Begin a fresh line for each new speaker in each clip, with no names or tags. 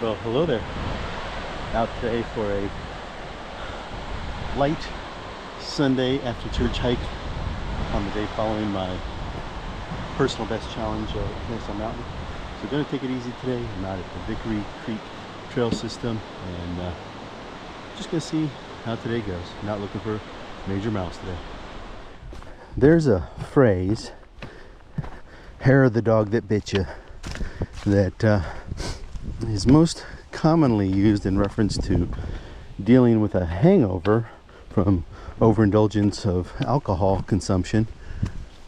Well, hello there. Out today for a light Sunday after church hike on the day following my personal best challenge at Nassau Mountain. So going to take it easy today. I'm out at the Vickery Creek trail system and just going to see how today goes. Not looking for major miles today. There's a phrase, hair of the dog that bit you, that is most commonly used in reference to dealing with a hangover from overindulgence of alcohol consumption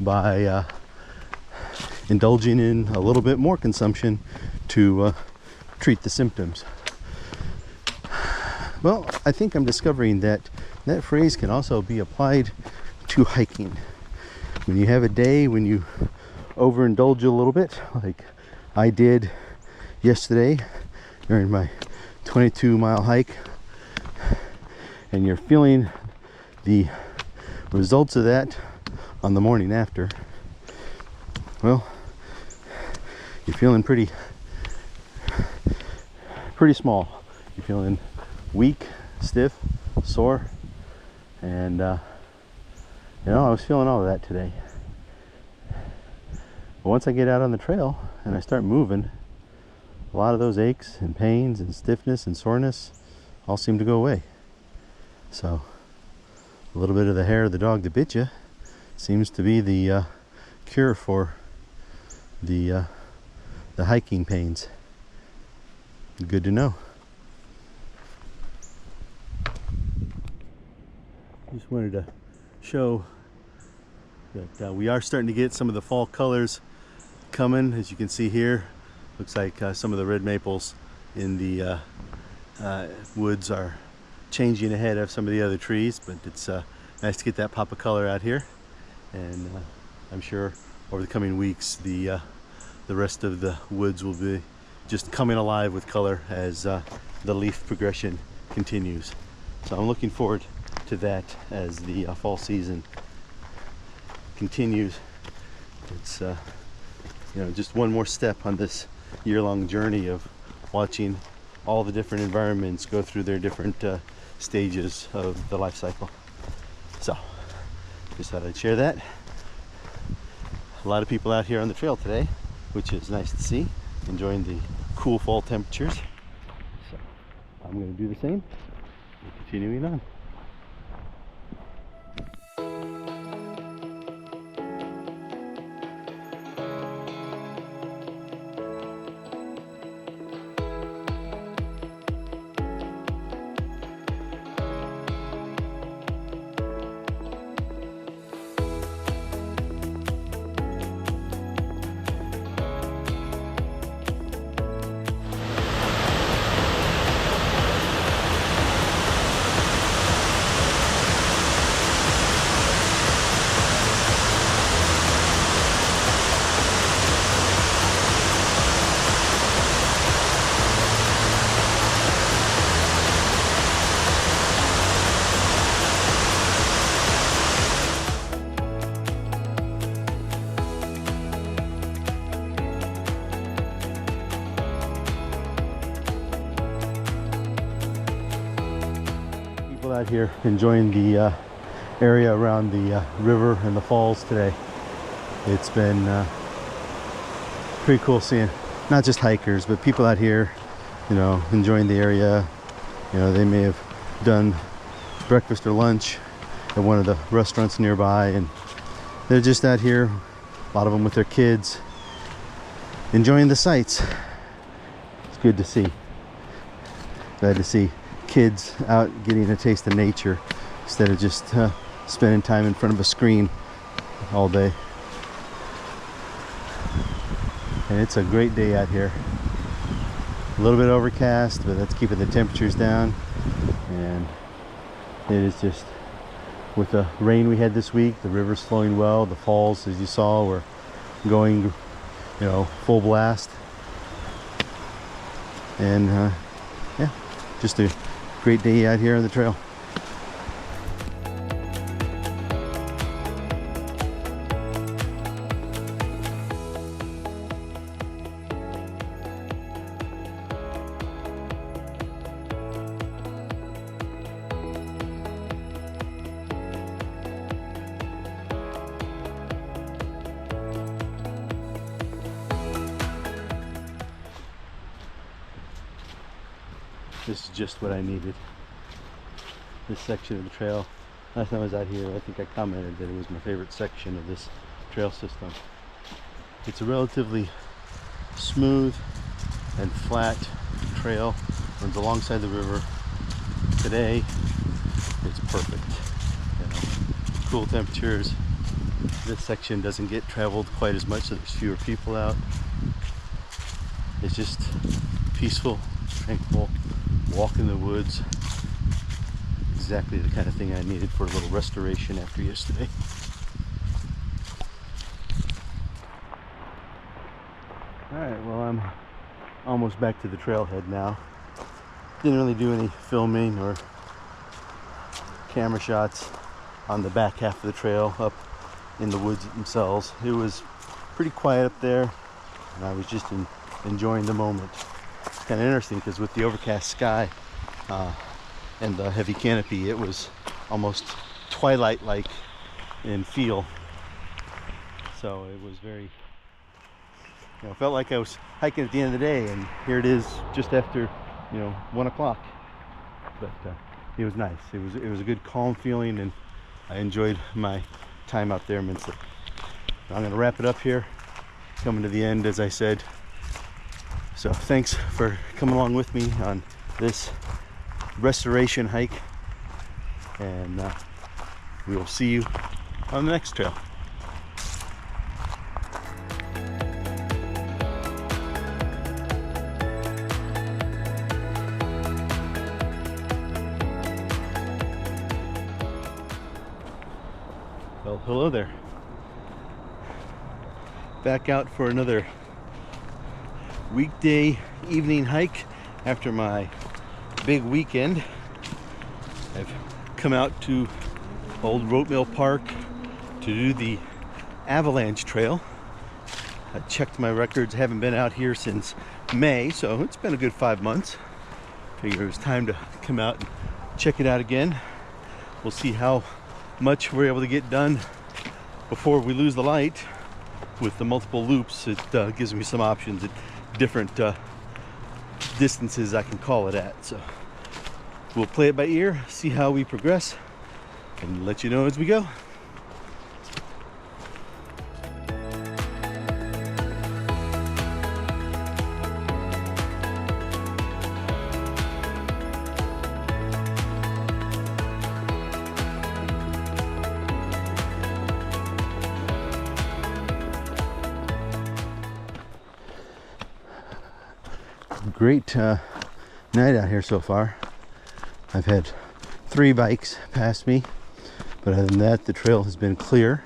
by indulging in a little bit more consumption to treat the symptoms. Well, I think I'm discovering that that phrase can also be applied to hiking. When you have a day when you overindulge a little bit, like I did yesterday during my 22-mile hike, and you're feeling the results of that on the morning after, well, you're feeling pretty small. You're feeling weak, stiff, sore, and I was feeling all of that today. But once I get out on the trail and I start moving, a lot of those aches and pains and stiffness and soreness all seem to go away. So a little bit of the hair of the dog that bit you seems to be the cure for the hiking pains. Good to know. Just wanted to show that we are starting to get some of the fall colors coming. As you can see here, looks like some of the red maples in the woods are changing ahead of some of the other trees, but it's nice to get that pop of color out here. And I'm sure over the coming weeks the rest of the woods will be just coming alive with color as the leaf progression continues. So I'm looking forward to that as the fall season continues. It's just one more step on this year-long journey of watching all the different environments go through their different stages of the life cycle. So just thought I'd share that. A lot of people out here on the trail today, which is nice to see, enjoying the cool fall temperatures. So I'm going to do the same and continuing on. Out here enjoying the area around the river and the falls today. It's been pretty cool seeing not just hikers but people out here, enjoying the area. They may have done breakfast or lunch at one of the restaurants nearby, and they're just out here, a lot of them with their kids, enjoying the sights. It's good to see. Glad to see kids out getting a taste of nature instead of just spending time in front of a screen all day. And it's a great day out here. A little bit overcast, but that's keeping the temperatures down. And it is just, with the rain we had this week, the river's flowing well. The falls, as you saw, were going full blast. And yeah, just a great day out here on the trail. this is just what I needed. This section of the trail. Last time I was out here, I think I commented that it was my favorite section of this trail system. It's a relatively smooth and flat trail. Runs alongside the river. Today, it's perfect. You know, cool temperatures. This section doesn't get traveled quite as much, so there's fewer people out. It's just peaceful, tranquil, walk in the woods. Exactly the kind of thing I needed for a little restoration after yesterday. Alright, well, I'm almost back to the trailhead now. Didn't really do any filming or camera shots on the back half of the trail up in the woods themselves. It was pretty quiet up there, and I was just enjoying the moment. Kind of interesting because with the overcast sky and the heavy canopy, it was almost twilight-like in feel. So it was very, you know, felt like I was hiking at the end of the day, and here it is just after, you know, 1 o'clock. But it was nice. It was a good calm feeling, and I enjoyed my time out there immensely. I'm going to wrap it up here, coming to the end, as I said. So thanks for coming along with me on this restoration hike, and we will see you on the next trail. Well, hello there. Back out for another weekday evening hike after my big weekend. I've come out to Old Roadmill Park to do the Avalanche Trail. I checked my records, haven't been out here since May, so it's been a good 5 months. Figured it was time to come out and check it out again. We'll see how much we're able to get done before we lose the light. With the multiple loops, it gives me some options at different distances I can call it at. So we'll play it by ear, see how we progress, and let you know as we go. Great night out here so far. I've had 3 bikes pass me, but other than that, the trail has been clear.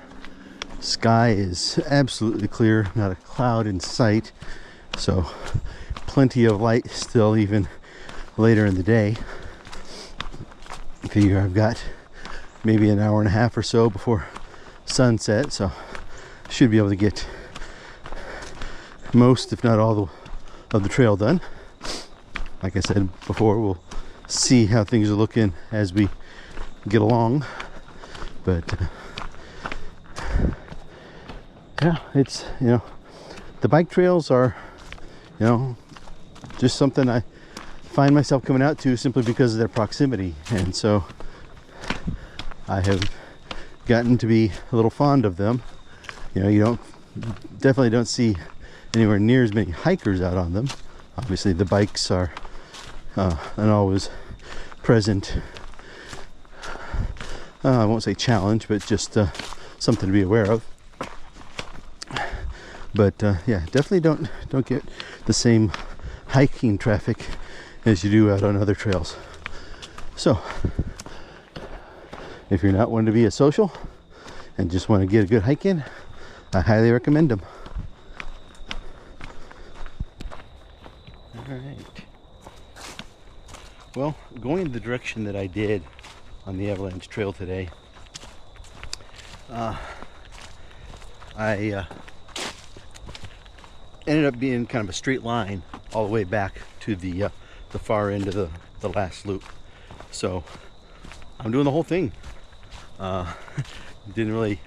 Sky is absolutely clear, not a cloud in sight, so plenty of light still even later in the day. I figure I've got maybe an hour and a half or so before sunset, so should be able to get most, if not all, of the trail done. Like I said before, we'll see how things are looking as we get along. But yeah, it's, you know, the bike trails are, you know, just something I find myself coming out to simply because of their proximity. And so I have gotten to be a little fond of them. You know, you definitely don't see anywhere near as many hikers out on them. Obviously the bikes are an always present, I won't say challenge, but just something to be aware of. But yeah, definitely don't get the same hiking traffic as you do out on other trails. So if you're not wanting to be a social and just want to get a good hike in, I highly recommend them. Alright. Well, going the direction that I did on the Avalanche Trail today, I ended up being kind of a straight line all the way back to the far end of the last loop. So I'm doing the whole thing. Didn't really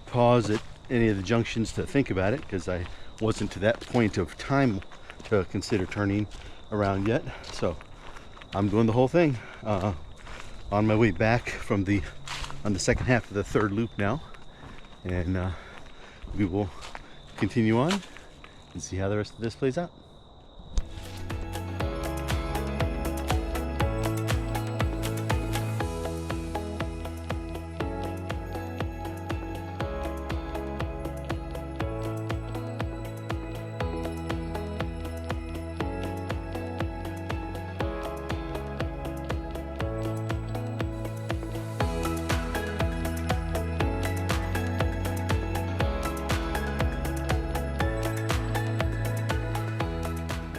pause at any of the junctions to think about it because I wasn't to that point of time to consider turning around yet. So I'm doing the whole thing. On my way back on the second half of the third loop now, and we will continue on and see how the rest of this plays out.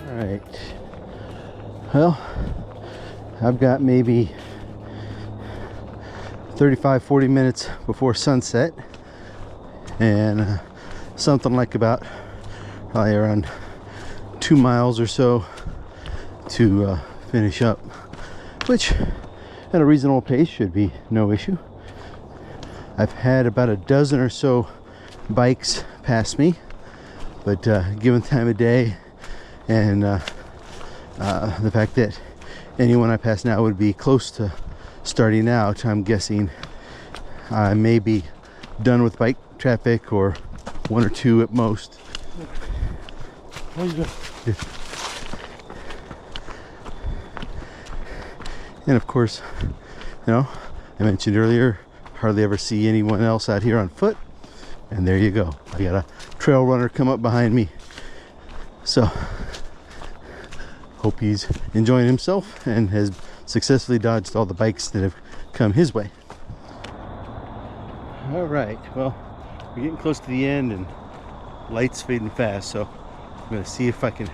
Alright, well, I've got maybe 35-40 minutes before sunset, and something like about probably around 2 miles or so to finish up, which at a reasonable pace should be no issue. I've had about a dozen or so bikes pass me, but given the time of day and the fact that anyone I pass now would be close to starting out, I'm guessing I may be done with bike traffic, or one or two at most.
How you doing?
Yeah. And of course, you know, I mentioned earlier, hardly ever see anyone else out here on foot, and there you go. I got a trail runner come up behind me, so hope he's enjoying himself and has successfully dodged all the bikes that have come his way. All right, well, we're getting close to the end and light's fading fast, so I'm going to see if I can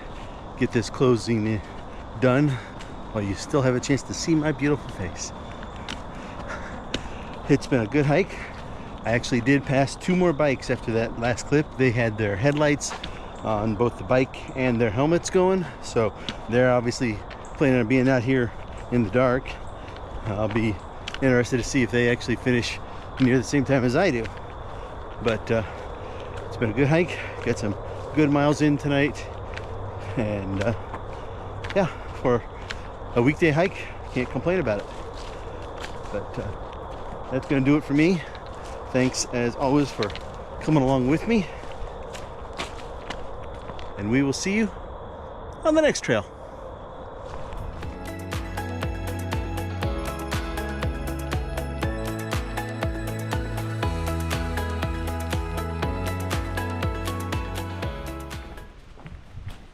get this closing done while you still have a chance to see my beautiful face. It's been a good hike. I actually did pass 2 more bikes after that last clip. They had their headlights on both the bike and their helmets going, so they're obviously planning on being out here in the dark. I'll be interested to see if they actually finish near the same time as I do. But it's been a good hike. Got some good miles in tonight, and yeah, for a weekday hike, can't complain about it. But that's gonna do it for me. Thanks as always for coming along with me, and we will see you on the next trail.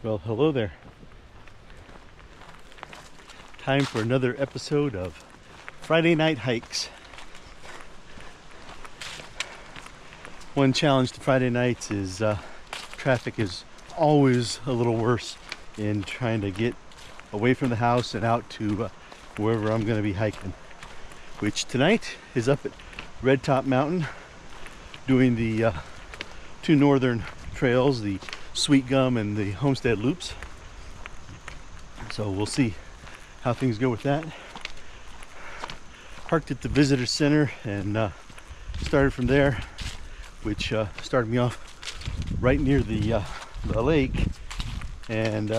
Well, hello there. Time for another episode of Friday Night Hikes. One challenge to Friday nights is traffic is always a little worse in trying to get away from the house and out to wherever I'm going to be hiking, which tonight is up at Red Top Mountain doing the 2 northern trails, the Sweetgum and the Homestead loops. So we'll see how things go with that. Parked at the visitor center and started from there, which started me off right near the lake. And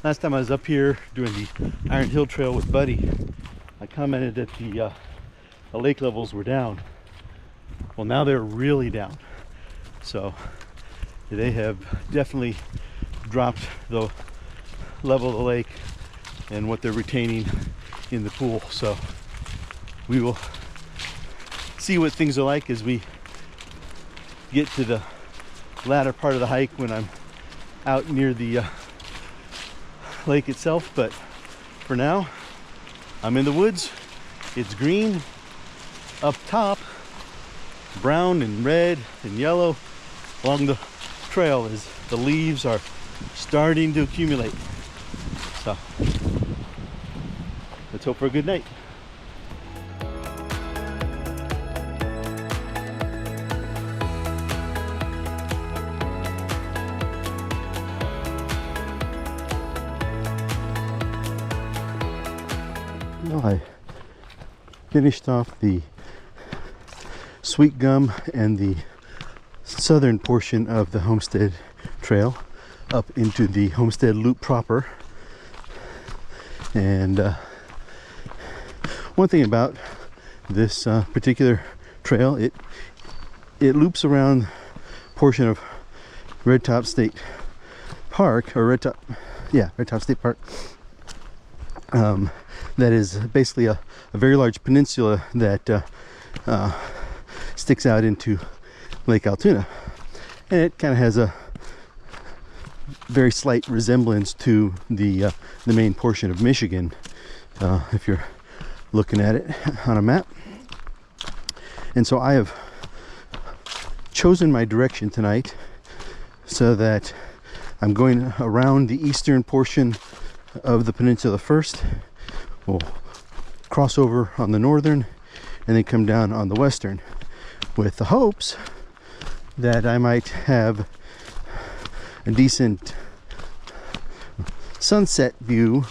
last time I was up here doing the Iron Hill Trail with Buddy, I commented that the lake levels were down. Well, now they're really down. So they have definitely dropped the level of the lake and what they're retaining in the pool. So we will see what things are like as we get to the latter part of the hike, when I'm out near the lake itself. But for now, I'm in the woods. It's green up top, brown and red and yellow along the trail as the leaves are starting to accumulate. So let's hope for a good night. Well, I finished off the Sweetgum and the southern portion of the Homestead Trail up into the Homestead Loop proper, And one thing about this particular trail, it loops around a portion of Red Top State Park, or Red Top State Park. That is basically a very large peninsula that sticks out into Lake Altoona, and it kind of has a very slight resemblance to the main portion of Michigan, if you're looking at it on a map. And so I have chosen my direction tonight so that I'm going around the eastern portion of the peninsula first. We'll cross over on the northern and then come down on the western, with the hopes that I might have a decent sunset view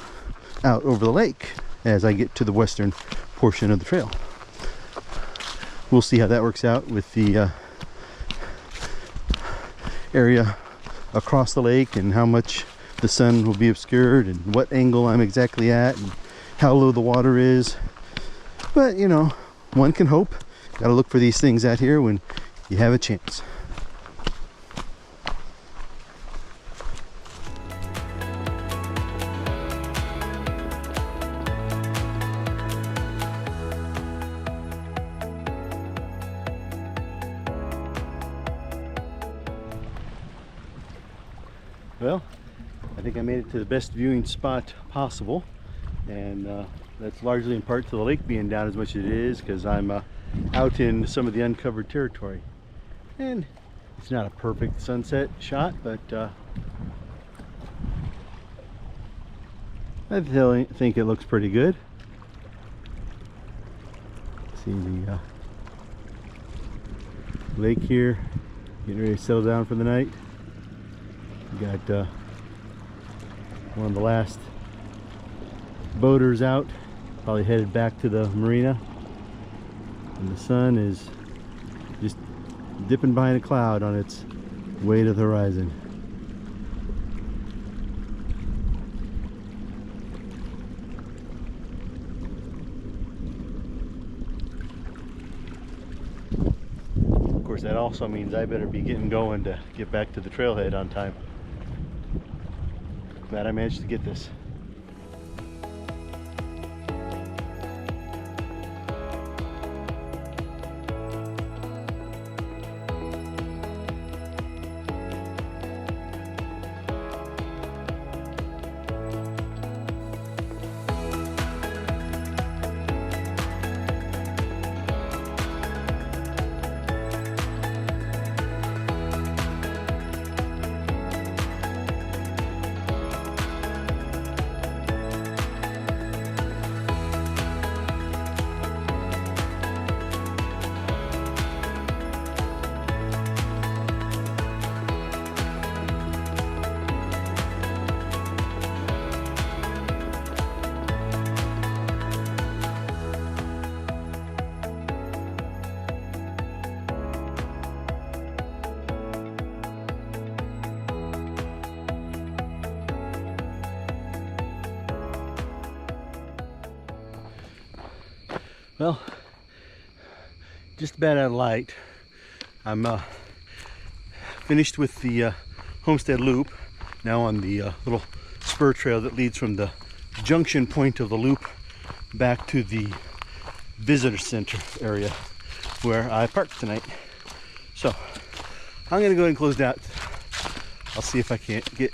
out over the lake as I get to the western portion of the trail. We'll see how that works out with the area across the lake, and how much the sun will be obscured, and what angle I'm exactly at, and how low the water is. But you know, one can hope. Gotta look for these things out here when you have a chance. Well, I think I made it to the best viewing spot possible, and that's largely in part to the lake being down as much as it is, because I'm out in some of the uncovered territory. And it's not a perfect sunset shot, but I think it looks pretty good. See the lake here, getting ready to settle down for the night. We got one of the last boaters out, probably headed back to the marina, and the sun is just dipping behind a cloud on its way to the horizon. Of course, that also means I better be getting going to get back to the trailhead on time. Glad I managed to get this. Well, just about out of light. I'm finished with the Homestead loop, now on the little spur trail that leads from the junction point of the loop back to the visitor center area where I parked tonight. So I'm gonna go ahead and close it out. I'll see if I can't get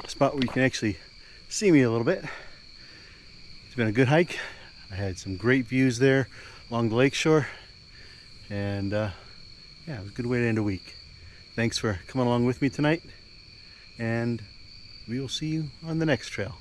a spot where you can actually see me a little bit. It's been a good hike. I had some great views there along the lakeshore, and yeah, it was a good way to end a week. Thanks for coming along with me tonight, and we will see you on the next trail.